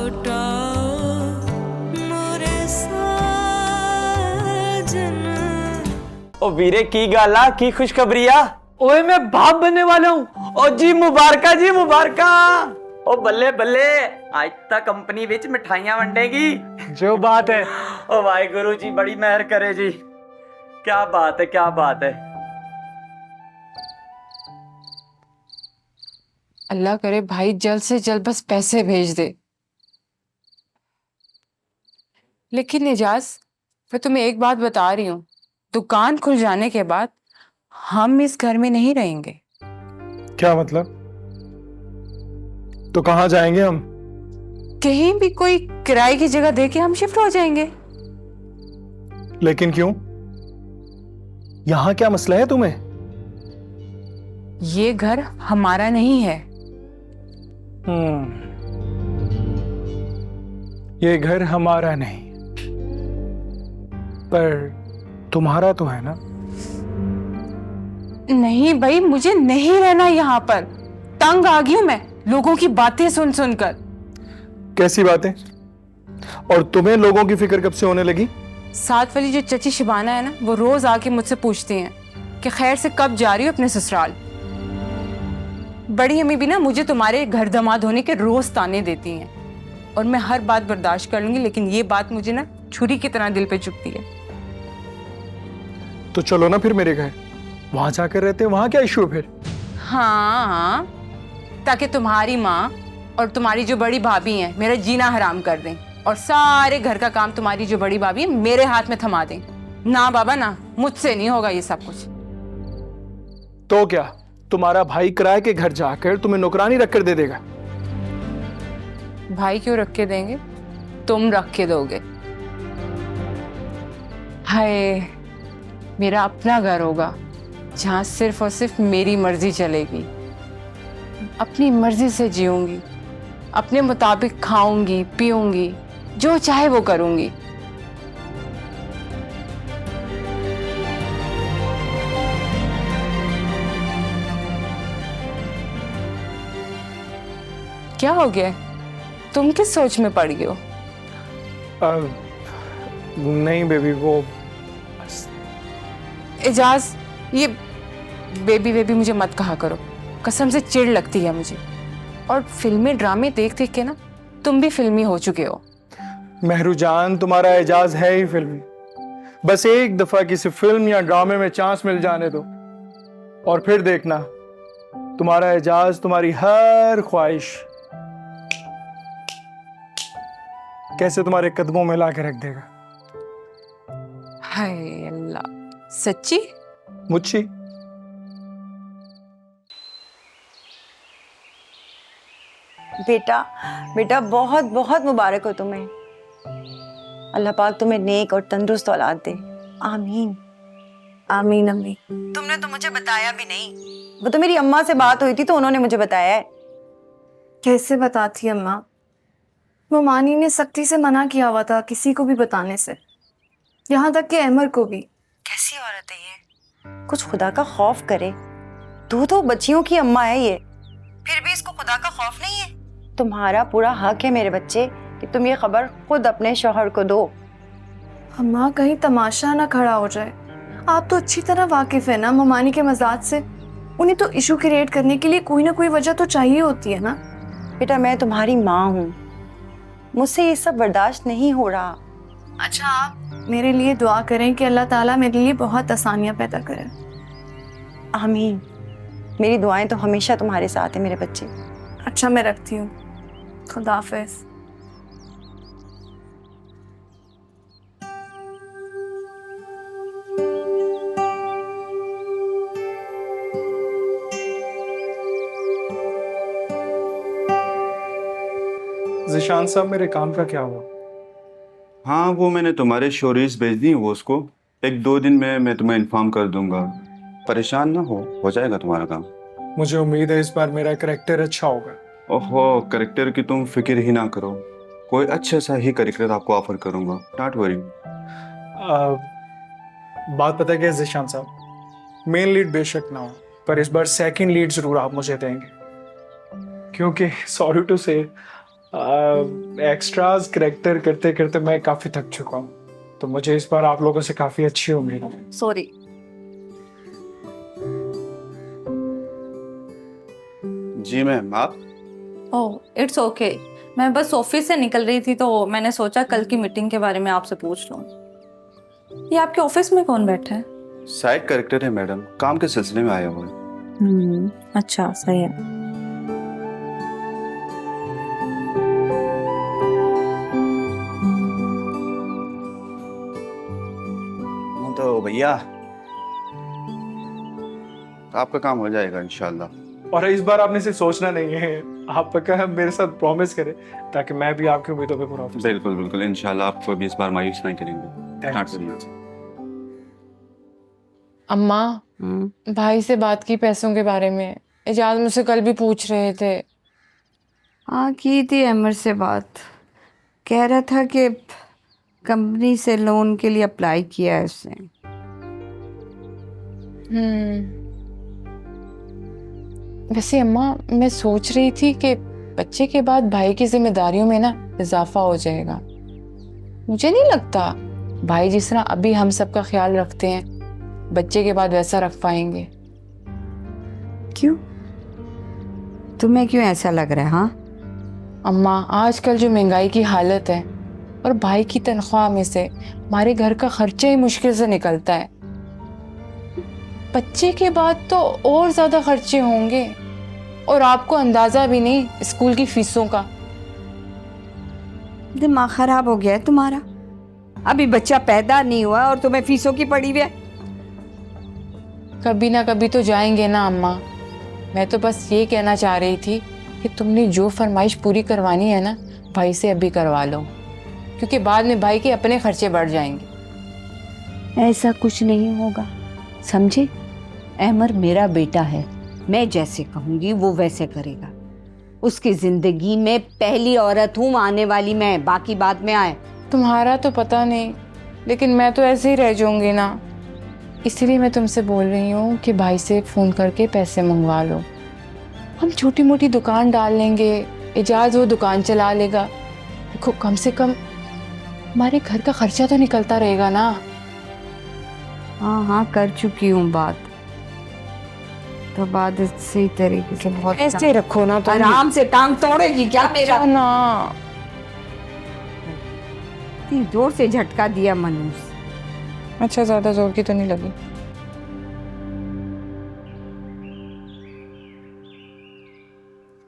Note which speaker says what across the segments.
Speaker 1: लौटा मोरे साजन।
Speaker 2: ओ वीरे की गाला की खुशखबरी आ।
Speaker 3: ओए मैं बाप बनने वाला हूँ।
Speaker 2: ओ जी मुबारका जी मुबारका। ओ बल्ले बल्ले आज तक कंपनी विच मिठाइयां वंडेगी।
Speaker 3: जो बात है।
Speaker 2: ओ वाहिगुरु जी बड़ी मेहर करे जी। क्या बात है क्या बात है।
Speaker 4: अल्लाह करे भाई जल्द से जल्द बस पैसे भेज दे। लेकिन एजाज, मैं तुम्हें एक बात बता रही हूँ, दुकान खुल जाने के बाद हम इस घर में नहीं रहेंगे।
Speaker 5: क्या मतलब? तो कहाँ जाएंगे हम?
Speaker 4: कहीं भी कोई किराए की जगह देके हम शिफ्ट हो जाएंगे।
Speaker 5: लेकिन क्यों? यहाँ क्या मसला है तुम्हें?
Speaker 4: ये घर हमारा नहीं है।
Speaker 5: ये घर हमारा नहीं, पर तुम्हारा तो है ना?
Speaker 4: नहीं भाई, मुझे नहीं रहना यहाँ पर। तंग आ गई हूं मैं लोगों की बातें सुन सुनकर।
Speaker 5: कैसी बातें? और तुम्हें लोगों की फिक्र कब से होने लगी?
Speaker 4: साथ वाली जो चची शिबाना है ना, वो रोज आके मुझसे पूछती हैं कि खैर से कब जा रही हो अपने ससुराल। बड़ी अम्मी भी ना मुझे तुम्हारे घर दामाद होने के रोज ताने देती हैं, और मैं हर बात बर्दाश्त कर लूंगी, लेकिन ये बात मुझे ना छुरी की तरह दिल पे चुभती है।
Speaker 5: तो चलो ना फिर मेरे घर, वहां जाकर रहते हैं। वहां क्या इशू है फिर?
Speaker 4: हाँ, ताकि तुम्हारी माँ और तुम्हारी जो बड़ी भाभी हैं मेरा जीना हराम कर दें, और सारे घर का काम तुम्हारी जो बड़ी भाभी है मेरे हाथ में थमा दें। ना बाबा ना, मुझसे नहीं होगा ये सब कुछ।
Speaker 5: तो क्या तुम्हारा भाई किराए के घर जाकर तुम्हें नौकरानी रख कर दे देगा?
Speaker 4: भाई क्यों रख के देंगे, तुम रख के दोगे। हाय, मेरा अपना घर होगा जहां सिर्फ और सिर्फ मेरी मर्जी चलेगी। अपनी मर्जी से जीऊंगी, अपने मुताबिक खाऊंगी पीऊंगी, जो चाहे वो करूंगी। क्या हो गया, तुम किस सोच में पड़ गए हो?
Speaker 5: नहीं बेबी, वो
Speaker 4: एजाज, ये बेबी बेबी मुझे मत कहा करो, कसम से चिढ़ लगती है मुझे। और फिल्में ड्रामे देख देख के ना तुम भी फिल्मी हो चुके हो।
Speaker 5: महरूजान, तुम्हारा एजाज है ही फिल्मी। बस एक दफा किसी फिल्म या ड्रामे में चांस मिल जाने दो, और फिर देखना तुम्हारा एजाज तुम्हारी हर ख्वाहिश कैसे तुम्हारे कदमों में ला के रख देगा।
Speaker 4: हाय अल्लाह, सच्ची?
Speaker 5: मुझी
Speaker 6: बेटा बेटा बहुत बहुत मुबारक हो तुम्हें। अल्लाह पाक तुम्हें नेक और तंदुरुस्त औलाद दे। आमीन आमीन। अम्मी, तुमने तो मुझे बताया भी नहीं। वो तो मेरी अम्मा से बात हुई थी तो उन्होंने मुझे बताया है।
Speaker 7: कैसे बताती अम्मा, मोमानी ने सख्ती से मना किया हुआ था किसी को भी बताने से, यहाँ तक कि अहमर को भी।
Speaker 6: कैसी औरत है ये, कुछ खुदा का खौफ करे। तू तो बच्चियों की अम्मा है ये, फिर भी इसको खुदा का खौफ नहीं है। तुम्हारा पूरा हक है मेरे बच्चे कि तुम ये खबर खुद अपने शौहर को दो।
Speaker 7: अम्मा, कहीं तमाशा ना खड़ा हो जाए। आप तो अच्छी तरह वाकिफ है ना मोमानी के मजाज से। उन्हें तो इशू क्रिएट करने के लिए कोई ना कोई वजह तो चाहिए होती है ना।
Speaker 6: बेटा मैं तुम्हारी माँ हूँ, मुझसे ये सब बर्दाश्त नहीं हो रहा।
Speaker 7: अच्छा, आप मेरे लिए दुआ करें कि अल्लाह ताला मेरे लिए बहुत आसानियाँ पैदा करे।
Speaker 6: आमीन। मेरी दुआएं तो हमेशा तुम्हारे साथ है मेरे बच्चे।
Speaker 7: अच्छा, मैं रखती हूँ। खुदा हाफिज।
Speaker 5: ज़िशान साहब, मेरे काम का क्या हुआ?
Speaker 8: हाँ, वो मैंने तुम्हारे स्टोरीज भेज दी वो उसको। 1-2 दिन में मैं तुम्हें इन्फॉर्म कर दूंगा। परेशान ना हो जाएगा तुम्हारा काम।
Speaker 5: मुझे उम्मीद है इस बार मेरा करैक्टर अच्छा होगा।
Speaker 8: ओहो, करैक्टर की तुम फिक्र ही ना करो, कोई अच्छा सा ही करैक्टर आपको ऑफर करूंगा, डोंट वरी।
Speaker 5: बात पता क्या है ज़िशान साहब, मेन लीड बेशक ना हो, पर इस बार सेकंड लीड जरूर आप मुझे देंगे, क्योंकि सॉरी टू से एक्स्ट्रास करेक्टर करते करते मैं काफी थक चुका हूँ, तो मुझे इस बार आप लोगों से काफी अच्छी उम्मीद है।
Speaker 6: सॉरी।
Speaker 8: जी मैम, आप?
Speaker 1: Oh it's okay. मैं बस ऑफिस से निकल रही थी तो मैंने सोचा कल की मीटिंग के बारे में आपसे पूछ लूं। ये आपके ऑफिस में कौन बैठा है?
Speaker 8: साइड कैरेक्टर है मैडम, काम के सिलसिले में आया हुआ है।
Speaker 1: अच्छा सही है।
Speaker 8: तो भैया आपका काम हो जाएगा इंशाल्लाह।
Speaker 5: और इस बार आपने सिर्फ सोचना नहीं है, आप पक्का मेरे साथ प्रॉमिस करें ताकि मैं भी आपकी उम्मीदों पे पूरा उतरूं।
Speaker 8: बिल्कुल बिल्कुल, इंशाल्लाह आपको भी इस बार मायूस नहीं करेंगे। स्टार्ट करिए।
Speaker 4: अम्मा, भाई से बात की पैसों के बारे में? एजाज मुझसे कल भी पूछ रहे थे।
Speaker 9: हाँ की थी अमर से बात, कह रहा था कि कंपनी से लोन के लिए अप्लाई किया है उसने।
Speaker 4: वैसे अम्मा, मैं सोच रही थी कि बच्चे के बाद भाई की जिम्मेदारियों में ना इजाफा हो जाएगा। मुझे नहीं लगता भाई जिस तरह अभी हम सबका ख्याल रखते हैं बच्चे के बाद वैसा रख पाएंगे।
Speaker 9: क्यों? तुम्हें क्यों ऐसा लग रहा है? हाँ
Speaker 4: अम्मा, आजकल जो महंगाई की हालत है और भाई की तनख्वाह में से हमारे घर का खर्चा ही मुश्किल से निकलता है। बच्चे के बाद तो और ज्यादा खर्चे होंगे और आपको अंदाजा भी नहीं स्कूल की फीसों का।
Speaker 9: दिमाग खराब हो गया है तुम्हारा? अभी बच्चा पैदा नहीं हुआ और तुम्हें फीसों की पड़ी हुई है।
Speaker 4: कभी ना कभी तो जाएंगे ना अम्मा। मैं तो बस ये कहना चाह रही थी कि तुमने जो फरमाइश पूरी करवानी है ना भाई से अभी करवा लो, क्योंकि बाद में भाई के अपने खर्चे बढ़ जाएंगे।
Speaker 9: ऐसा कुछ नहीं होगा, समझे? अहमर मेरा बेटा है, मैं जैसे कहूंगी वो वैसे करेगा। उसकी जिंदगी में पहली औरत हूँ आने वाली मैं, बाकी बाद में आए।
Speaker 4: तुम्हारा तो पता नहीं, लेकिन मैं तो ऐसे ही रह जाऊंगी ना। इसलिए मैं तुमसे बोल रही हूँ कि भाई से फ़ोन करके पैसे मंगवा लो। हम छोटी मोटी दुकान डाल लेंगे, एजाज वो दुकान चला लेगा। देखो कम से कम हमारे घर का खर्चा तो निकलता रहेगा ना।
Speaker 9: हाँ हाँ कर चुकी हूँ बात, तो बात सही तरीके से बहुत
Speaker 4: ऐसे रखो ना, तो
Speaker 9: आराम से टांग तोड़ेगी क्या मेरा?
Speaker 4: ना
Speaker 9: इतनी जोर से झटका दिया मनुष्य।
Speaker 4: अच्छा, ज्यादा जोर की तो नहीं लगी।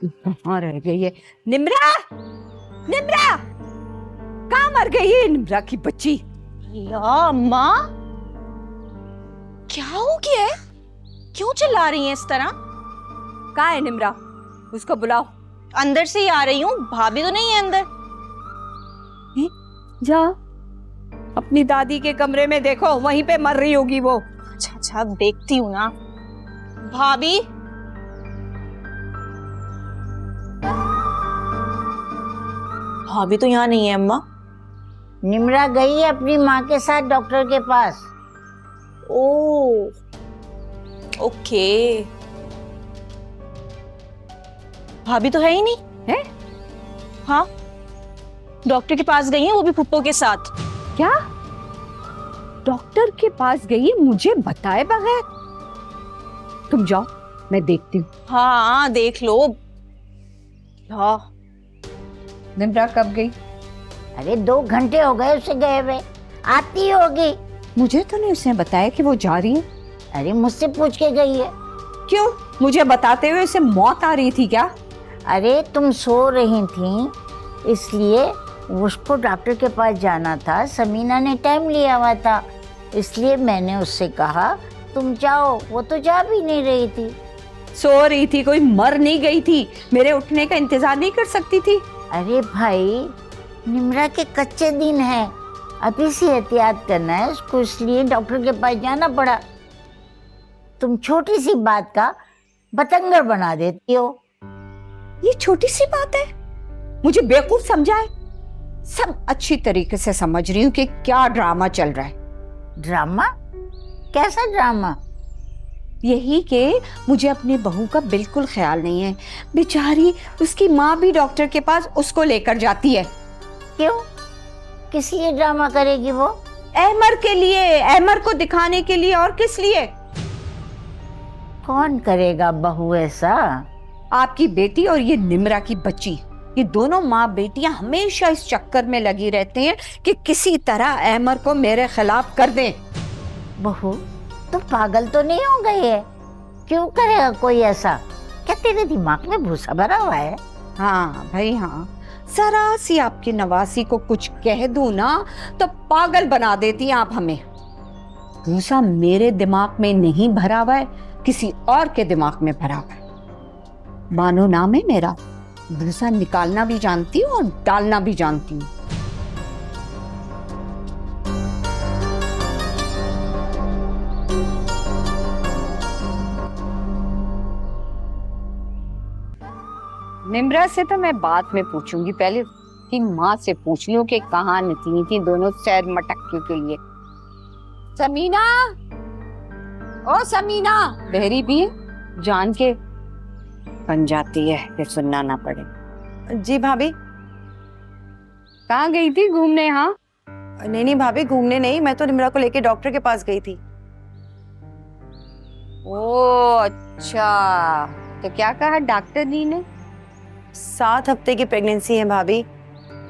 Speaker 9: कहाँ रह गई है निम्रा? निम्रा कहाँ मर गई है निम्रा की बच्ची?
Speaker 6: या अम्मा, क्या हो गया है? क्यों चिल्ला रही हैं इस तरह?
Speaker 9: कहाँ है निम्रा? उसको बुलाओ।
Speaker 6: अंदर से ही आ रही हूँ, भाभी तो नहीं है अंदर।
Speaker 9: जा अपनी दादी के कमरे में देखो, वहीं पे मर रही होगी वो।
Speaker 6: अच्छा अच्छा देखती हूँ ना। भाभी, भाभी तो यहाँ नहीं है अम्मा।
Speaker 10: निम्रा गई है अपनी माँ के साथ डॉक्टर के पास।
Speaker 6: ओह ओके, भाभी तो है ही नहीं
Speaker 9: है?
Speaker 6: हाँ, डॉक्टर के पास गई है, वो भी फुप्पो के साथ।
Speaker 9: क्या? डॉक्टर के पास गई है मुझे बताए बगैर? तुम जाओ, मैं देखती हूँ।
Speaker 6: हाँ देख लो। हाँ
Speaker 9: निम्रा कब गई?
Speaker 10: अरे 2 घंटे हो गए उसे गए हुए, आती होगी।
Speaker 9: मुझे तो नहीं उसने बताया कि वो जा रही है।
Speaker 10: अरे मुझसे पूछ के गई है।
Speaker 9: क्यों? मुझे बताते हुए उसे मौत आ रही थी क्या?
Speaker 10: अरे तुम सो रही थी इसलिए उसको डॉक्टर के पास जाना था, समीना ने टाइम लिया हुआ था, इसलिए मैंने उससे कहा तुम जाओ। वो तो जा भी नहीं रही थी।
Speaker 9: सो रही थी, कोई मर नहीं गई थी। मेरे उठने का इंतजार नहीं कर सकती थी?
Speaker 10: अरे भाई, निम्रा के कच्चे दिन है, अभी से एहतियात करना है उसको, इसलिए डॉक्टर के पास जाना पड़ा। तुम छोटी सी बात का बतंगड़ बना देती हो।
Speaker 9: ये छोटी सी बात है? मुझे बेवकूफ समझाए? सब अच्छी तरीके से समझ रही हूँ कि क्या ड्रामा चल रहा है।
Speaker 10: ड्रामा? कैसा ड्रामा?
Speaker 9: यही कि मुझे अपनी बहू का बिल्कुल ख्याल नहीं है। बेचारी उसकी माँ भी डॉक्टर के पास उसको लेकर जाती है।
Speaker 10: क्यों? किस लिए ड्रामा करेगी वो?
Speaker 9: अहमर के लिए, अहमर को दिखाने के लिए, और किस लिए?
Speaker 10: कौन करेगा बहू ऐसा?
Speaker 9: आपकी बेटी और ये निम्रा की बच्ची, ये दोनों माँ बेटियां हमेशा इस चक्कर में लगी रहती हैं कि किसी तरह अहमर को मेरे खिलाफ कर दें।
Speaker 10: बहू तो पागल तो नहीं हो गई है? क्यों करेगा कोई ऐसा? क्या तेरे दिमाग में भूसा भरा हुआ है?
Speaker 9: हाँ भाई हाँ, जरा सी आपकी नवासी को कुछ कह दूं ना तो पागल बना देती हैं आप हमें। भूसा मेरे दिमाग में नहीं भरा हुआ है, किसी और के दिमाग में भरा हुआ है। बानो नाम है मेरा, भूसा निकालना भी जानती हूँ और डालना भी जानती हूँ। निम्रा से तो मैं बाद में पूछूंगी, पहले कि माँ से पूछ लूं कि कहाँ निकली थी दोनों सैर मटक्के के लिए। समीना, ओ समीना, बहरी भी है, जान के बन जाती है फिर सुनना ना पड़े।
Speaker 6: जी भाभी।
Speaker 9: कहाँ गई थी घूमने? हाँ
Speaker 6: नहीं नहीं भाभी, घूमने नहीं, मैं तो निम्रा को लेके डॉक्टर के पास गई थी।
Speaker 9: ओ अच्छा, तो क्या कहा डॉक्टर जी ने?
Speaker 6: 7 हफ्ते की प्रेगनेंसी है भाभी,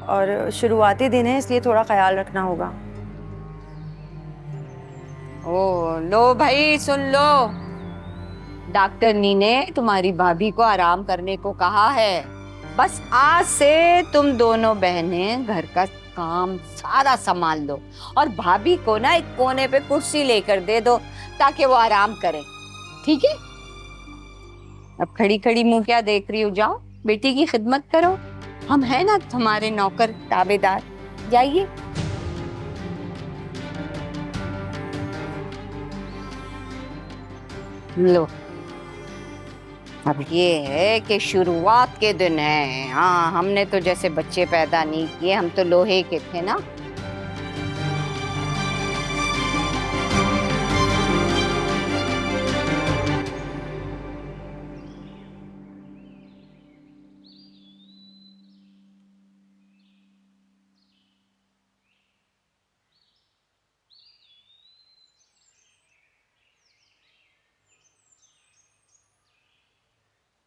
Speaker 6: और शुरुआती दिन है, इसलिए थोड़ा ख्याल रखना होगा।
Speaker 9: ओ लो भाई सुन लो, डॉक्टर नी ने तुम्हारी भाभी को आराम करने को कहा है। बस आज से तुम दोनों बहनें घर का काम सारा संभाल दो और भाभी को ना एक कोने पे कुर्सी लेकर दे दो ताकि वो आराम करे, ठीक है? अब खड़ी खड़ी मुंह क्या देख रही हो, जाओ बेटी की खिदमत करो, हम है ना तुम्हारे नौकर ताबेदार, जाइए। लो, अब ये है कि शुरुआत के दिन है। हाँ, हमने तो जैसे बच्चे पैदा नहीं किए, हम तो लोहे के थे ना।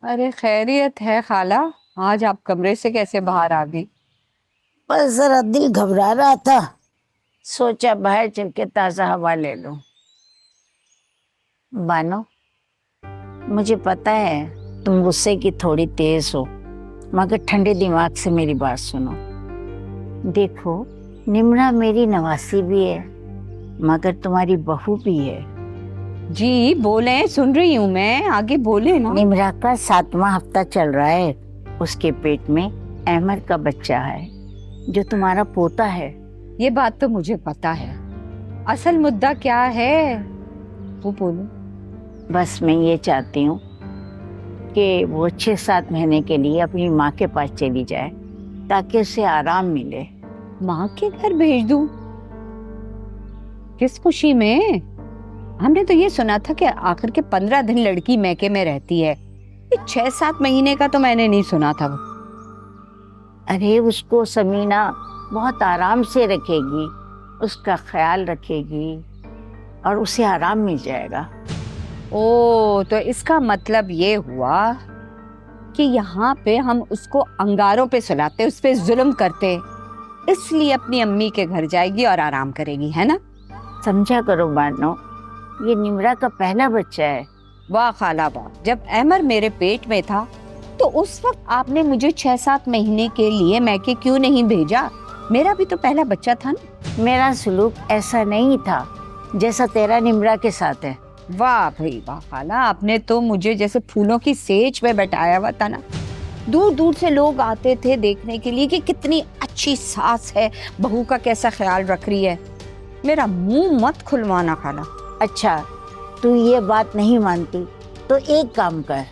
Speaker 9: अरे खैरियत है खाला, आज आप कमरे से कैसे बाहर आ गई?
Speaker 10: बस जरा दिल घबरा रहा था, सोचा बाहर चल के ताजा हवा ले लूं। बानो, मुझे पता है तुम गुस्से की थोड़ी तेज हो, मगर ठंडे दिमाग से मेरी बात सुनो। देखो, निम्रा मेरी नवासी भी है, मगर तुम्हारी बहू भी है।
Speaker 9: जी बोले, सुन रही हूँ मैं, आगे बोले ना।
Speaker 10: निम्रा का 7वां हफ्ता चल रहा है, उसके पेट में अहमर का बच्चा है जो तुम्हारा पोता है।
Speaker 9: ये बात तो मुझे पता है, असल मुद्दा क्या है वो बोलो।
Speaker 10: बस मैं ये चाहती हूँ कि वो 6-7 महीने के लिए अपनी माँ के पास चली जाए ताकि उसे आराम मिले।
Speaker 9: माँ के घर भेज दूँ? किस खुशी में? हमने तो ये सुना था कि आखिर के 15 दिन लड़की मैके में रहती है, ये 6-7 महीने का तो मैंने नहीं सुना था।
Speaker 10: अरे उसको समीना बहुत आराम से रखेगी, उसका ख्याल रखेगी और उसे आराम मिल जाएगा।
Speaker 9: ओ, तो इसका मतलब ये हुआ कि यहाँ पे हम उसको अंगारों पे सुलाते, उस पे जुल्म करते, इसलिए अपनी अम्मी के घर जाएगी और आराम करेगी, है ना?
Speaker 10: समझा करो बानो, ये निम्रा का पहला बच्चा है।
Speaker 9: वाह खाला वाह, जब अहमर मेरे पेट में था तो उस वक्त आपने मुझे 6-7 महीने के लिए मैके क्यों नहीं भेजा? मेरा भी तो पहला बच्चा था ना।
Speaker 10: मेरा सुलूक ऐसा नहीं था जैसा तेरा निम्रा के साथ है।
Speaker 9: वाह भाई वाह खाला, आपने तो मुझे जैसे फूलों की सेज पे बैठाया हुआ था ना। दूर दूर से लोग आते थे देखने के लिए कि कितनी अच्छी सास है, बहू का कैसा ख्याल रख रही है। मेरा मुंह मत खुलवाना खाला।
Speaker 10: अच्छा, तू ये बात नहीं मानती तो एक काम कर,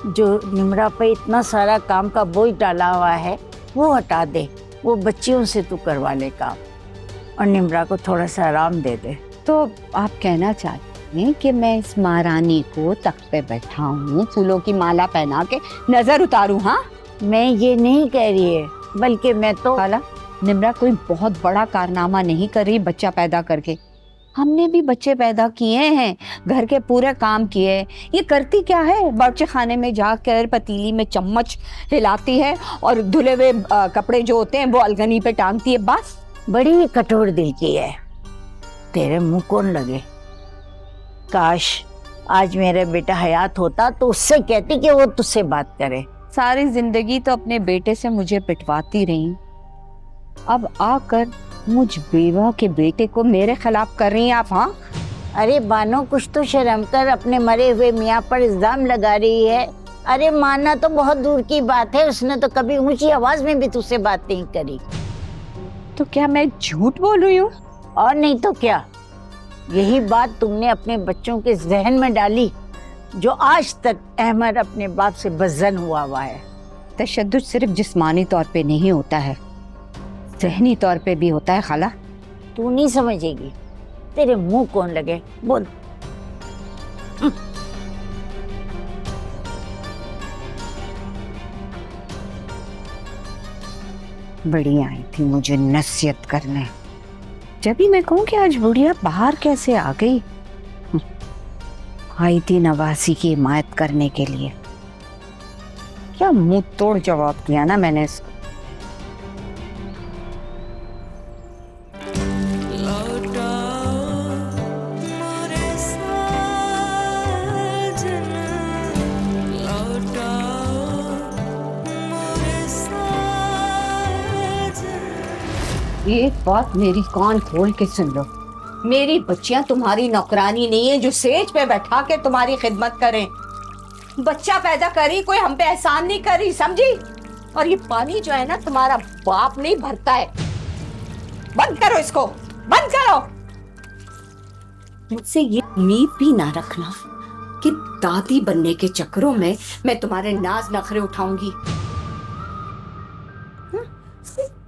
Speaker 10: जो निम्रा पे इतना सारा काम का बोझ डाला हुआ है वो हटा दे, वो बच्चियों से तू करवा ले काम और निम्रा को थोड़ा सा आराम दे दे।
Speaker 9: तो आप कहना चाहते हैं कि मैं इस महारानी को तख्त पे बैठाऊं, फूलों की माला पहना के नजर उतारूं? हाँ,
Speaker 10: मैं ये नहीं कह रही है, बल्कि मैं तो
Speaker 9: खाला, निम्रा कोई बहुत बड़ा कारनामा नहीं कर रही बच्चा पैदा करके। हमने भी बच्चे पैदा किए हैं, घर के पूरे काम किए। ये करती क्या है, बावर्ची खाने में जाकर पतीली में चम्मच हिलाती है और धुले हुए कपड़े जो होते हैं वो अलगनी पे टांगती है, बस।
Speaker 10: बड़ी कठोर दिल की है, तेरे मुंह कौन लगे। काश आज मेरा बेटा हयात होता तो उससे कहती कि वो तुझसे बात करे।
Speaker 9: सारी जिंदगी तो अपने बेटे से मुझे पिटवाती रही, अब आकर मुझ बेवा के बेटे को मेरे खिलाफ कर रही हैं आप? हाँ,
Speaker 10: अरे बानो कुछ तो शर्म कर, अपने मरे हुए मियाँ पर इल्जाम लगा रही है। अरे मानना तो बहुत दूर की बात है, उसने तो कभी ऊंची आवाज में भी तुझसे बात नहीं करी।
Speaker 9: तो क्या मैं झूठ बोल रही हूँ?
Speaker 10: और नहीं तो क्या, यही बात तुमने अपने बच्चों के जहन में डाली जो आज तक अहमद अपने बाप से बज़्ज़न हुआ है।
Speaker 9: तशद्दुद सिर्फ जिस्मानी तौर पे नहीं होता है, ज़हनी तौर पे भी होता है खाला।
Speaker 10: तू नहीं समझेगी, तेरे मुंह कौन लगे, बोल।
Speaker 9: बड़ी आई थी मुझे नसीहत करने, जब भी मैं कहूँ कि आज बुढ़िया बाहर कैसे आ गई। आई थी नवासी की हिमायत करने के लिए। क्या मुंह तोड़ जवाब दिया ना मैंने इसको। एक बात मेरी कान खोल के सुन लो, मेरी बच्चियां तुम्हारी नौकरानी नहीं है जो सेज पे बैठा के तुम्हारी खिदमत करें। बच्चा पैदा करी, कोई हम पे एहसान नहीं करी, समझी? और ये पानी जो है ना, तुम्हारा बाप नहीं भरता है। बंद करो इसको, बंद करो। मुझसे ये उम्मीद भी ना रखना कि दादी बनने के चक्करों में मैं तुम्हारे नाज नखरे उठाऊंगी।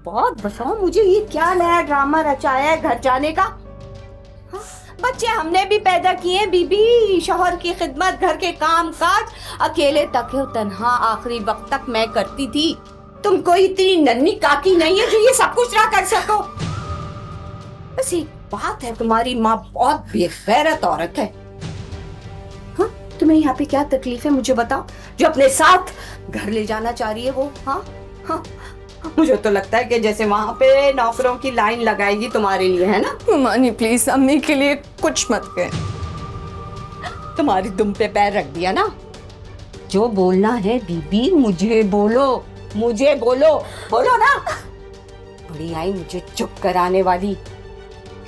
Speaker 9: बहुत बताओ मुझे, ये क्या नया ड्रामा रचाया है घर जाने का? बच्चे हमने भी पैदा किए बीबी, शौहर की खिदमत, घर के काम काज अकेले तके तन्हा आखिरी वक्त तक मैं करती थी। तुम कोई इतनी नन्ही काकी नहीं है जो ये सब कुछ ना कर सको। बस एक बात है, तुम्हारी माँ बहुत बेगैरत औरत है। हाँ, तुम्हें यहाँ पे क्या तकलीफ है मुझे बताओ, जो अपने साथ घर ले जाना चाह रही है वो? हाँ हाँ, मुझे तो लगता है कि जैसे वहाँ पे नौकरों की लाइन लगाएगी तुम्हारे लिए, है ना?
Speaker 7: ममानी प्लीज अम्मी के लिए कुछ मत कह।
Speaker 9: तुम्हारी दुम पे पैर रख दिया ना। जो बोलना है बीबी मुझे बोलो, मुझे बोलो, बोलो ना। बड़ी आई मुझे चुप कराने वाली।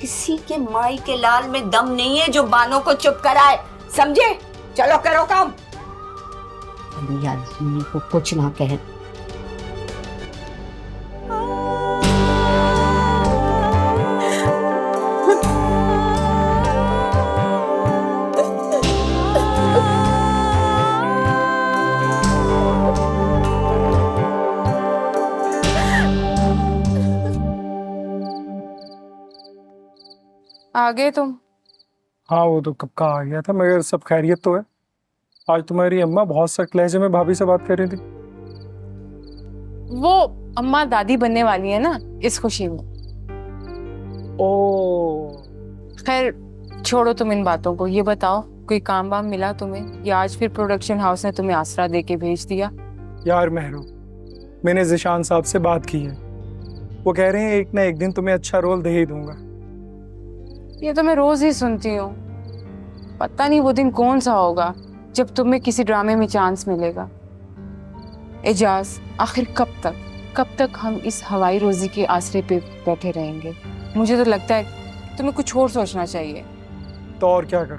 Speaker 9: किसी के माई के लाल में दम नहीं है जो बानों को चुप कराए, समझे? चलो करो काम। यार को कुछ ना कहे।
Speaker 4: आ गए तुम?
Speaker 5: हाँ वो तो कब का आ गया था, मगर सब खैरियत तो है। आज तुम्हारी अम्मा बहुत सख्त लहजे में भाभी से बात कर रही थी।
Speaker 4: वो अम्मा दादी बनने वाली है ना, इस खुशी में।
Speaker 5: ओ
Speaker 4: खैर छोड़ो तुम इन बातों को, ये बताओ कोई काम वाम मिला तुम्हें या आज फिर प्रोडक्शन हाउस ने तुम्हें आसरा दे के भेज दिया?
Speaker 5: यार महरो, मैंने जिशान साहब से बात की है, वो कह रहे हैं एक ना एक दिन तुम्हें अच्छा रोल दे ही दूंगा।
Speaker 4: ये तो मैं रोज ही सुनती हूँ, पता नहीं वो दिन कौन सा होगा जब तुम्हें किसी ड्रामे में चांस मिलेगा। एजाज, आखिर कब तक हम इस हवाई रोजी के आसरे पे बैठे रहेंगे? मुझे तो लगता है तुम्हें कुछ और सोचना चाहिए।
Speaker 5: तो और क्या करूं?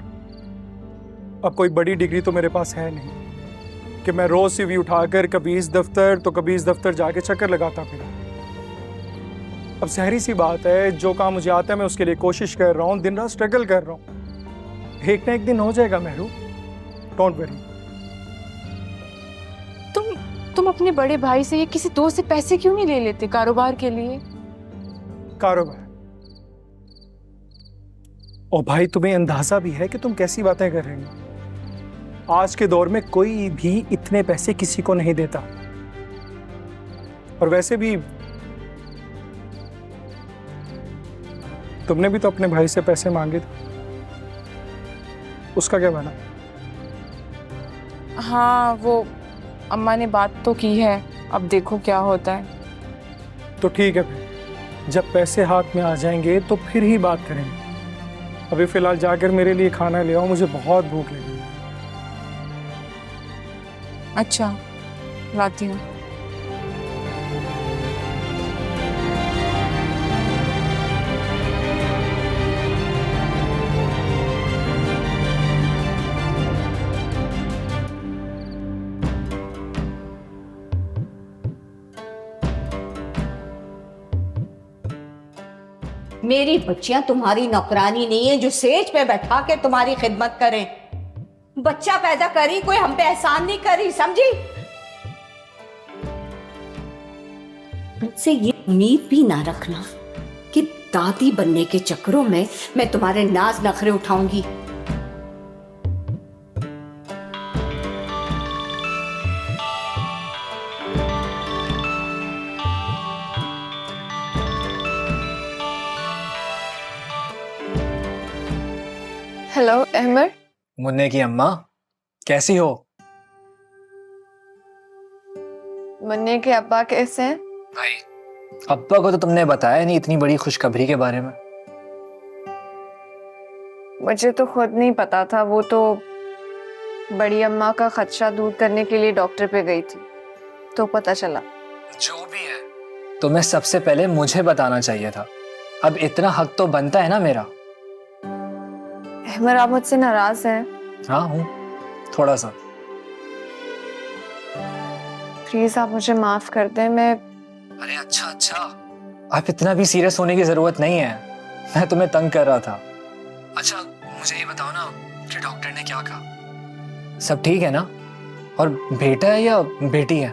Speaker 5: अब कोई बड़ी डिग्री तो मेरे पास है नहीं कि मैं रोज सीवी उठाकर कभी इस दफ्तर तो कभी इस दफ्तर जाके चक्कर लगाता फिरा। अब सहरी सी बात है, जो काम मुझे आता है मैं उसके लिए कोशिश कर रहा हूँ, दिन रात स्ट्रगल कर रहा हूँ। एक ना एक दिन हो जाएगा महरू, डोंट वरी।
Speaker 4: तुम अपने बड़े भाई से या किसी दोस्त से पैसे क्यों नहीं ले लेते कारोबार के लिए?
Speaker 5: कारोबार और भाई तुम्हें अंदाजा भी है कि तुम कैसी बातें कर रही हो। आज के दौर में कोई भी इतने पैसे किसी को नहीं देता। और वैसे भी तुमने भी तो अपने भाई से पैसे मांगे थे, उसका क्या बना?
Speaker 4: हाँ, वो अम्मा ने बात तो की है, अब देखो क्या होता है।
Speaker 5: तो ठीक है फिर, जब पैसे हाथ में आ जाएंगे तो फिर ही बात करेंगे। अभी फिलहाल जाकर मेरे लिए खाना ले आओ, मुझे बहुत भूख लगी है।
Speaker 4: अच्छा, लाती हूँ।
Speaker 9: मेरी बच्चियां तुम्हारी नौकरानी नहीं है जो सेज पे बैठा के तुम्हारी खिदमत करें। बच्चा पैदा करी, कोई हम पे एहसान नहीं करी, समझी? मुझसे ये उम्मीद भी ना रखना कि दादी बनने के चक्करों में मैं तुम्हारे नाज नखरे उठाऊंगी।
Speaker 7: हेलो अहमर।
Speaker 3: मुन्ने की अम्मा कैसी हो?
Speaker 7: मुन्ने के अब्बा कैसे हैं?
Speaker 3: भाई अब्बा को तो तुमने बताया नहीं इतनी बड़ी खुशखबरी के बारे में।
Speaker 7: मुझे तो खुद नहीं पता था, वो तो बड़ी अम्मा का खदशा दूर करने के लिए डॉक्टर पे गई थी तो पता चला।
Speaker 3: जो भी है, तुम्हें सबसे पहले मुझे बताना चाहिए था। अब इतना हक तो बनता है ना मेरा।
Speaker 7: अहमर, आप मुझसे नाराज हैं?
Speaker 3: हाँ हूँ, थोड़ा सा।
Speaker 7: प्लीज आप मुझे माफ कर दें। मैं
Speaker 3: अरे अच्छा, आप इतना भी सीरियस होने की जरूरत नहीं है, मैं तुम्हें तंग कर रहा था। अच्छा मुझे ये बताओ ना कि डॉक्टर ने क्या कहा? सब ठीक है ना? और बेटा है या बेटी है?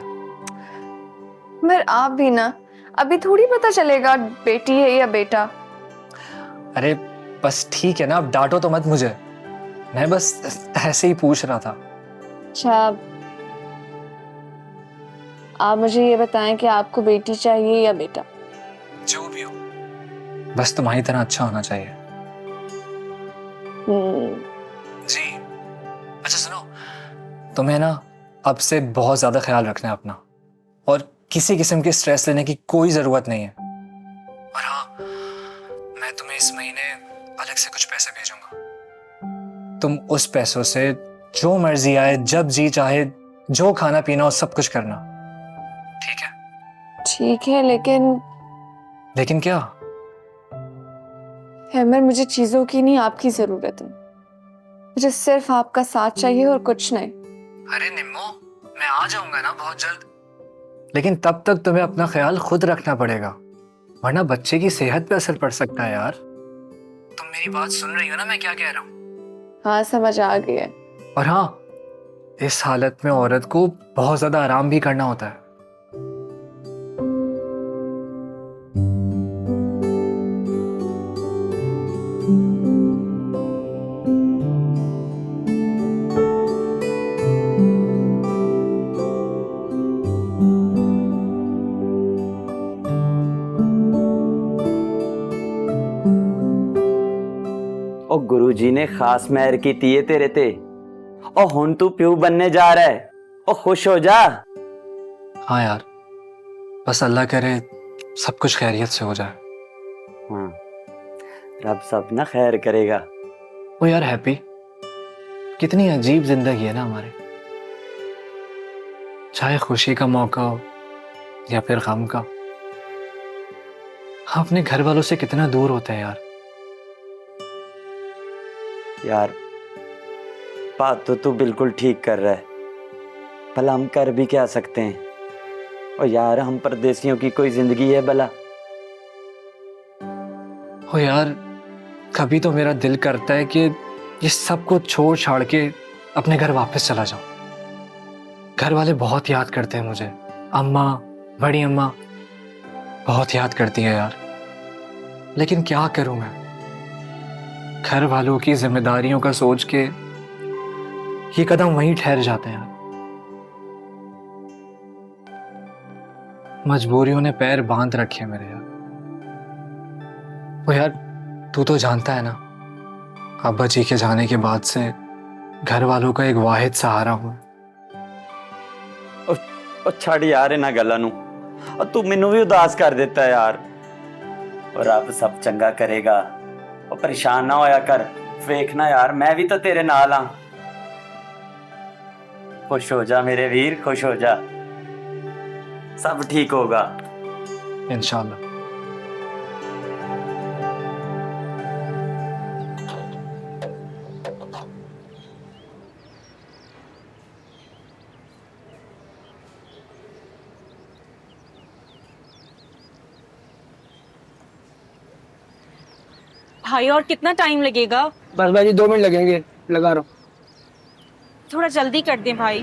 Speaker 7: मगर आप भी ना, अभी थोड़ी पता चलेगा बेटी है या बेटा।
Speaker 3: अरे बस ठीक है ना, अब डांटो तो मत मुझे, मैं बस ऐसे ही पूछ रहा था।
Speaker 7: अच्छा, आप मुझे ये बताएं कि आपको बेटी चाहिए या बेटा?
Speaker 3: जो भी हो, बस तुम्हारी तरह अच्छा होना चाहिए। जी। अच्छा सुनो, तुम्हें ना अब से बहुत ज्यादा ख्याल रखना है अपना, और किसी किस्म की स्ट्रेस लेने की कोई जरूरत नहीं है। और हाँ, मैं तुम्हें इस महीने अलग से कुछ पैसे भेजूंगा। तुम उस पैसों से जो मर्जी आए, जब जी चाहे, जो खाना पीना हो सब कुछ करना, ठीक है?
Speaker 7: ठीक है, लेकिन
Speaker 3: क्या?
Speaker 7: अहमर, मुझे चीजों की नहीं, आपकी जरूरत है। मुझे सिर्फ आपका साथ चाहिए और कुछ नहीं।
Speaker 3: अरे निम्मो, मैं आ जाऊंगा ना बहुत जल्द, लेकिन तब तक तुम्हें अपना ख्याल खुद रखना पड़ेगा, वरना बच्चे की सेहत पे असर पड़ सकता है यार। तुम मेरी बात सुन रही हो ना मैं क्या कह रहा हूँ?
Speaker 7: हाँ, समझ आ गई है।
Speaker 3: और हाँ, इस हालत में औरत को बहुत ज्यादा आराम भी करना होता है।
Speaker 2: ओ गुरुजी ने खास मेहर की है तेरे ते। ओ हुन तू प्यू बनने जा रहा है, ओ खुश हो जा।
Speaker 3: हाँ यार, बस अल्लाह करे सब कुछ खैरियत से हो जाए।
Speaker 2: हाँ, रब सब ना खैर करेगा।
Speaker 3: ओ यार हैप्पी, कितनी अजीब जिंदगी है ना हमारी, चाहे खुशी का मौका हो या फिर गम का, हम अपने घर वालों से कितना दूर होते हैं यार।
Speaker 2: यार बात तो तू बिल्कुल ठीक कर रहा है, भला हम कर भी क्या सकते हैं। और यार हम परदेसियों की कोई जिंदगी है भला?
Speaker 3: ओ यार, कभी तो मेरा दिल करता है कि ये सब कुछ छोड़ छाड़ के अपने घर वापस चला जाऊं। घर वाले बहुत याद करते हैं मुझे, अम्मा, बड़ी अम्मा बहुत याद करती है यार, लेकिन क्या करूं मैं, घर वालों की जिम्मेदारियों का सोच के ये कदम वहीं ठहर जाते हैं। मजबूरियों ने पैर बांध रखे मेरे यार। वो यार तू तो जानता है ना, अब्बा जी के जाने के बाद से घर वालों का एक वाहिद सहारा हूं।
Speaker 2: ਉਹ ਛੱਡ ਯਾਰ ਇਹਨਾਂ ਗੱਲਾਂ ਨੂੰ। ਤੂੰ ਮੈਨੂੰ ਵੀ ਉਦਾਸ ਕਰ ਦਿੱਤਾ ਯਾਰ। और रब सब चंगा करेगा। और परेशान ना होया कर, वेखना यार मैं भी तो तेरे नाल हाँ। खुश हो जा मेरे वीर, खुश हो जा, सब ठीक होगा
Speaker 3: इंशाल्लाह।
Speaker 11: भाई और कितना टाइम लगेगा?
Speaker 12: बस भाई 2 मिनट लगेंगे, लगा रहा हूँ।
Speaker 11: थोड़ा जल्दी कर दें भाई।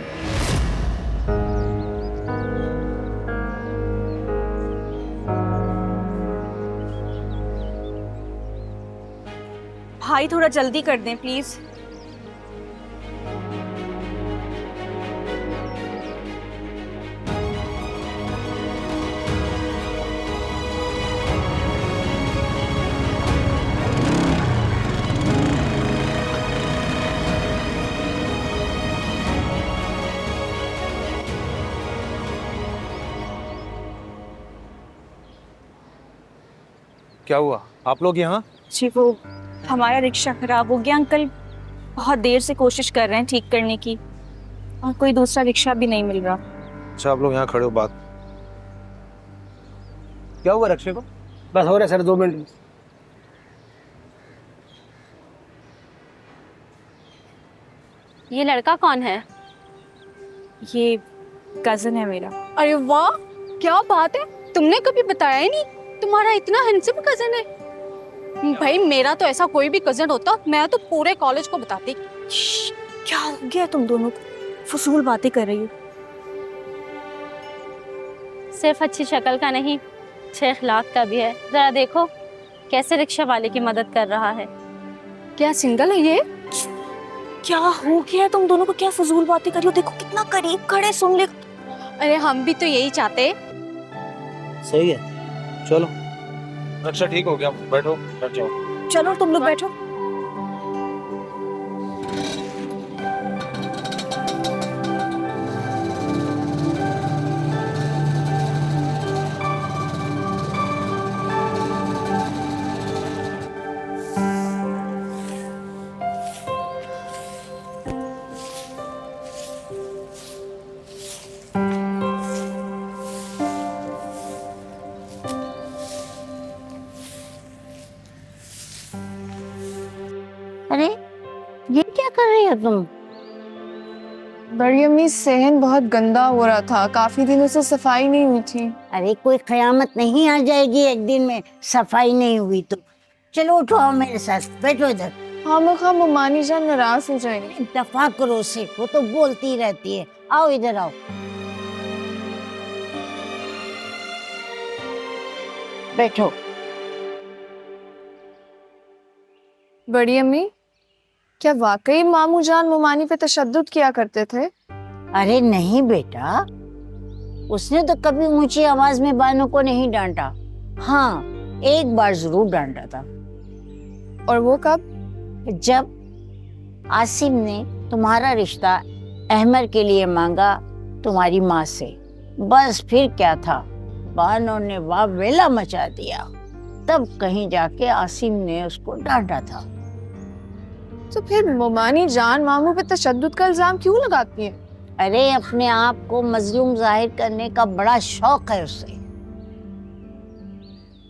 Speaker 11: भाई थोड़ा जल्दी कर दें प्लीज।
Speaker 13: क्या हुआ, आप लोग यहाँ?
Speaker 11: जी वो हमारा रिक्शा खराब हो गया अंकल, बहुत देर से कोशिश कर रहे हैं ठीक करने की और कोई दूसरा रिक्शा भी नहीं मिल रहा।
Speaker 13: अच्छा आप लोग यहाँ खड़े हो, बात क्या हुआ रिक्शे को?
Speaker 12: बस हो रहा है सर, 2 मिनट।
Speaker 14: ये लड़का कौन है?
Speaker 11: ये कजन है मेरा।
Speaker 14: अरे वाह, क्या बात है, तुमने कभी बताया ही नहीं। तुम्हारा इतना हैंडसम कजन है। भाई मेरा तो ऐसा कोई भी कजन होता मैं तो पूरे कॉलेज को बताती।
Speaker 11: क्या हो गया तुम दोनों को, फजूल बातें कर रही हो।
Speaker 14: सिर्फ अच्छी शक्ल का नहीं, अच्छे अखलाक का भी है। जरा देखो कैसे रिक्शा वाले की मदद कर रहा है।
Speaker 11: क्या सिंगल है ये? क्या हो गया तुम दोनों को, क्या फजूल बातें कर रही हो? देखो कितना करीब खड़े, सुन ले।
Speaker 14: अरे हम भी तो यही चाहते।
Speaker 13: सही है, चलो रिक्शा ठीक हो गया, बैठो, बैठ जाओ।
Speaker 11: चलो तुम लोग बैठो।
Speaker 10: अरे ये क्या कर रही हो तुम?
Speaker 7: बड़ी अम्मी सहन बहुत गंदा हो रहा था, काफी दिनों से सफाई नहीं हुई थी।
Speaker 10: अरे कोई कयामत नहीं आ जाएगी एक दिन में सफाई नहीं हुई तो। चलो उठो, आओ मेरे साथ, बैठो इधर।
Speaker 7: हाँ ममानी जान नाराज हो जाएंगी।
Speaker 10: दफा करो उसे, वो तो बोलती रहती है। आओ इधर आओ, बैठो।
Speaker 7: बड़ी अम्मी, क्या वाकई मामू जान मुमानी पे तशद्दुद किया करते थे?
Speaker 10: अरे नहीं बेटा, उसने तो कभी ऊंची आवाज में बानों को नहीं डांटा। हाँ, एक बार जरूर डांटा था।
Speaker 7: और वो कब?
Speaker 10: जब आसिम ने तुम्हारा रिश्ता अहमर के लिए मांगा तुम्हारी माँ से। बस फिर क्या था, बानों ने वाह वेला मचा दिया। तब कहीं जाके आसिम ने उसको डांटा था।
Speaker 7: तो फिर मुमानी जान मामू पे तशद्दुद का इल्जाम क्यों लगाती है?
Speaker 10: अरे अपने आप को मजलूम जाहिर करने का बड़ा शौक है उसे।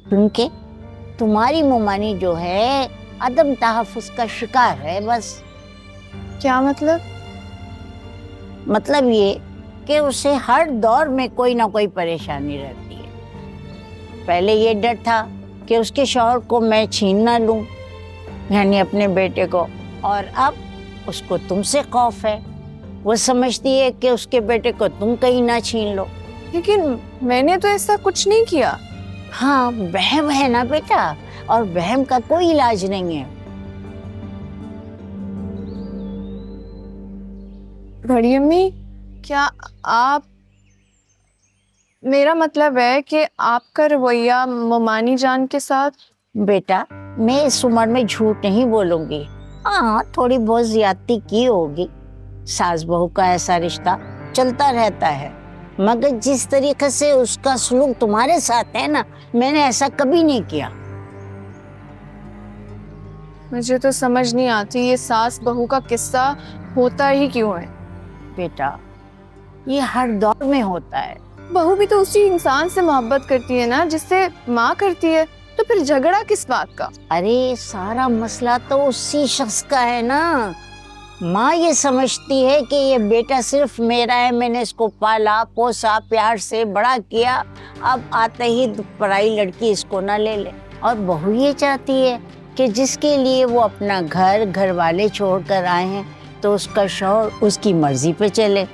Speaker 10: क्योंकि तुम्हारी मुमानी जो है अदम तहफ़्फ़ुज़ का शिकार है बस।
Speaker 7: क्या मतलब?
Speaker 10: मतलब ये कि उसे हर दौर में कोई ना कोई परेशानी रहती है। पहले ये डर था कि उसके शौहर को मैं छीन ना लूं, यानी अपने बेटे को, और अब उसको तुमसे खौफ है। वो समझती है कि उसके बेटे को तुम कहीं ना छीन लो।
Speaker 7: लेकिन मैंने तो ऐसा कुछ नहीं किया।
Speaker 10: हाँ, वहम है ना बेटा, और वहम का कोई इलाज नहीं है।
Speaker 7: बड़ी अम्मी, क्या आप, मेरा मतलब है कि आपका रवैया ममानी जान के साथ।
Speaker 10: बेटा, मैं इस उम्र में झूठ नहीं बोलूंगी। हाँ, थोड़ी बहुत ज्यादती की होगी। सास बहू का ऐसा रिश्ता चलता रहता है, मगर जिस तरीके से उसका सलूक तुम्हारे साथ है ना, मैंने ऐसा कभी नहीं किया।
Speaker 7: मुझे तो समझ नहीं आती ये सास बहू का किस्सा होता ही क्यों है।
Speaker 10: बेटा, ये हर दौर में होता है।
Speaker 7: बहू भी तो उसी इंसान से मोहब्बत करती है ना जिससे माँ करती है, तो फिर झगड़ा किस बात का।
Speaker 10: अरे सारा मसला तो उसी शख्स का है ना। माँ ये समझती है कि ये बेटा सिर्फ मेरा है, मैंने इसको पाला पोसा प्यार से बड़ा किया, अब आते ही पराई लड़की इसको ना ले ले। और बहू ये चाहती है कि जिसके लिए वो अपना घर वाले छोड़ कर आए हैं, तो उसका शौहर उसकी मर्जी पे चले।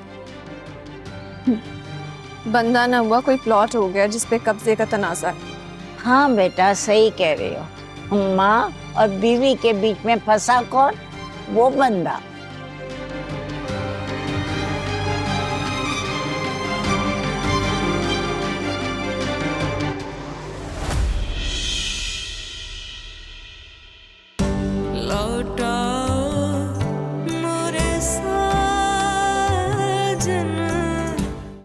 Speaker 7: बंदा ना हुआ कोई प्लॉट हो गया जिसपे कब्जे का तनाजा है।
Speaker 10: हाँ बेटा, सही कह रही हो। माँ और बीवी के बीच में फंसा कौन? वो बंदा।
Speaker 15: लौटा